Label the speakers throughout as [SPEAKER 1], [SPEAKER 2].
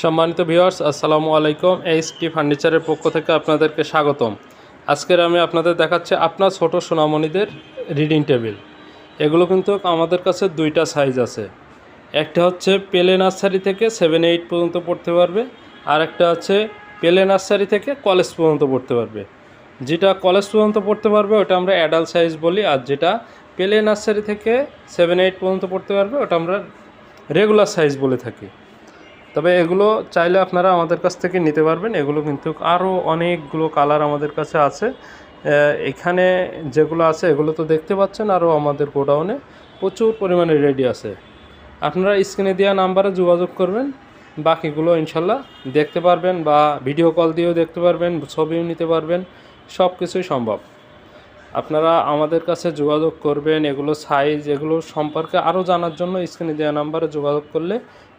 [SPEAKER 1] সম্মানিত ভিউয়ার্স, আসসালামু আলাইকুম। এইচটি ফার্নিচারের পক্ষ থেকে আপনাদেরকে স্বাগতম। আজকের আমি আপনাদের দেখাচ্ছি আপনার ছোট সোনামণিদের রিডিং টেবিল। এগুলো কিন্তু আমাদের কাছে দুইটা সাইজ আছে। একটা হচ্ছে প্লে নার্সারি থেকে 7-8 পর্যন্ত পড়তে পারবে, আর একটা হচ্ছে প্লে নার্সারি থেকে কলেজ পর্যন্ত পড়তে পারবে। যেটা কলেজ পর্যন্ত পড়তে পারবে ওটা আমরা অ্যাডাল্ট সাইজ বলি, আর যেটা প্লে নার্সারি থেকে 7-8 পর্যন্ত পড়তে পারবে ওটা আমরা রেগুলার সাইজ বলে থাকি। তবে এগুলো চাইলে আপনারা আমাদের কাছ থেকে নিতে পারবেন। এগুলো কিন্তু আরও অনেকগুলো কালার আমাদের কাছে আছে। এখানে যেগুলো আছে এগুলো তো দেখতে পাচ্ছেন, আরও আমাদের গোডাউনে প্রচুর পরিমাণে রেডি আছে। আপনারা স্ক্রিনে দেওয়া নাম্বারে যোগাযোগ করবেন, বাকিগুলো ইনশাল্লাহ দেখতে পারবেন, বা ভিডিও কল দিয়েও দেখতে পারবেন, ছবিও নিতে পারবেন, সব কিছুই সম্ভব। আপনারা আমাদের কাছে যোগাযোগ করবেন। এগুলো সাইজ, এগুলো সম্পর্কে আরও জানার জন্য স্ক্রিনে দেওয়া নাম্বারে যোগাযোগ করলে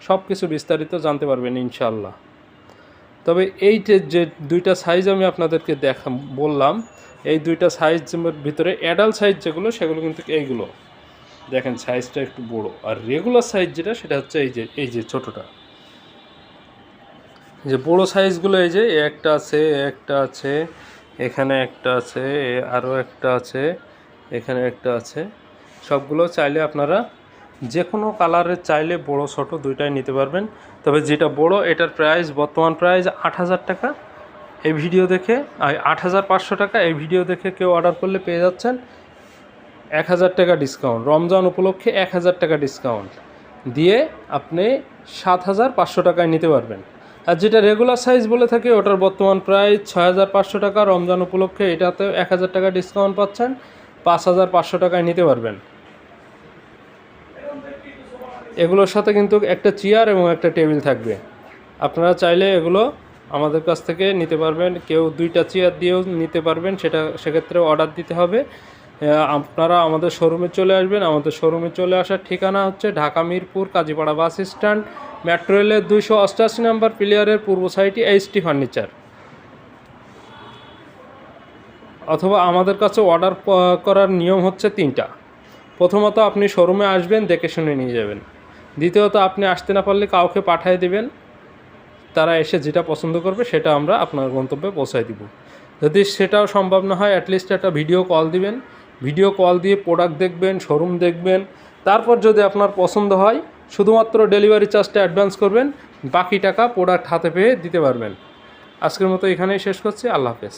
[SPEAKER 1] সব কিছু বিস্তারিত জানতে পারবেন ইনশাল্লাহ। তবে এই যে দুইটা সাইজ আমি আপনাদেরকে বললাম, এই দুইটা সাইজের ভিতরে অ্যাডাল্ট সাইজ যেগুলো সেগুলো কিন্তু এইগুলো দেখেন, সাইজটা একটু বড়। আর রেগুলার সাইজ যেটা সেটা হচ্ছে এই যে ছোটোটা, যে বড় সাইজগুলো এই যে একটা আছে, একটা আছে, এখানে একটা আছে, আরও একটা আছে, এখানে একটা আছে। সবগুলো চাইলে আপনারা যে কোনো কালারের চাইলে বড় ছোট দুইটাই নিতে পারবেন। তবে যেটা বড় এটার প্রাইস, বর্তমান প্রাইস 8,000 টাকা এই ভিডিও দেখে, 8,500 টাকা এই ভিডিও দেখে কেউ অর্ডার করলে পেয়ে যাচ্ছেন 1,000 টাকা ডিসকাউন্ট। রমজান উপলক্ষে 1,000 টাকা ডিসকাউন্ট দিয়ে আপনি 7,500 টাকায় নিতে পারবেন। আর যেটা রেগুলার সাইজ বলে থাকে ওটার বর্তমান প্রাইস 6,500 টাকা। রমজান উপলক্ষে এটাতে 1,000 টাকা ডিসকাউন্ট পাচ্ছেন, 5,500 টাকায় নিতে পারবেন। এগুলোর সাথে কিন্তু একটা চেয়ার এবং একটা টেবিল থাকবে। আপনারা চাইলে এগুলো আমাদের কাছ থেকে নিতে পারবেন। কেউ দুইটা চেয়ার দিয়েও নিতে পারবেন, সেক্ষেত্রে অর্ডার দিতে হবে। আপনারা আমাদের শোরুমে চলে আসবেন। আমাদের শোরুমে চলে আসার ঠিকানা হচ্ছে Dhaka Mirpur Kazipara bus stand, metro রেলের 288 নম্বর প্লেয়ারের পূর্ব সাইডে এইচটি ফার্নিচার। অথবা আমাদের কাছে অর্ডার করার নিয়ম হচ্ছে 3টা। প্রথমত আপনি শোরুমে আসবেন, দেখে শুনে নিয়ে যাবেন। দ্বিতীয়ত আপনি আসতে না পারলে কাউকে পাঠিয়ে দিবেন, তারা এসে যেটা পছন্দ করবে সেটা আমরা আপনার গন্তব্যে পৌঁছায় দিব। যদি সেটাও সম্ভব না হয়, অ্যাটলিস্ট একটা ভিডিও কল দিবেন। ভিডিও কল দিয়ে প্রোডাক্ট দেখবেন, শোরুম দেখবেন। তারপর যদি আপনার পছন্দ হয় শুধুমাত্র ডেলিভারি চার্জটা অ্যাডভান্স করবেন, বাকি টাকা প্রোডাক্ট হাতে পেয়ে দিতে পারবেন। আজকের মতো এখানেই শেষ করছি। আল্লাহ হাফেজ।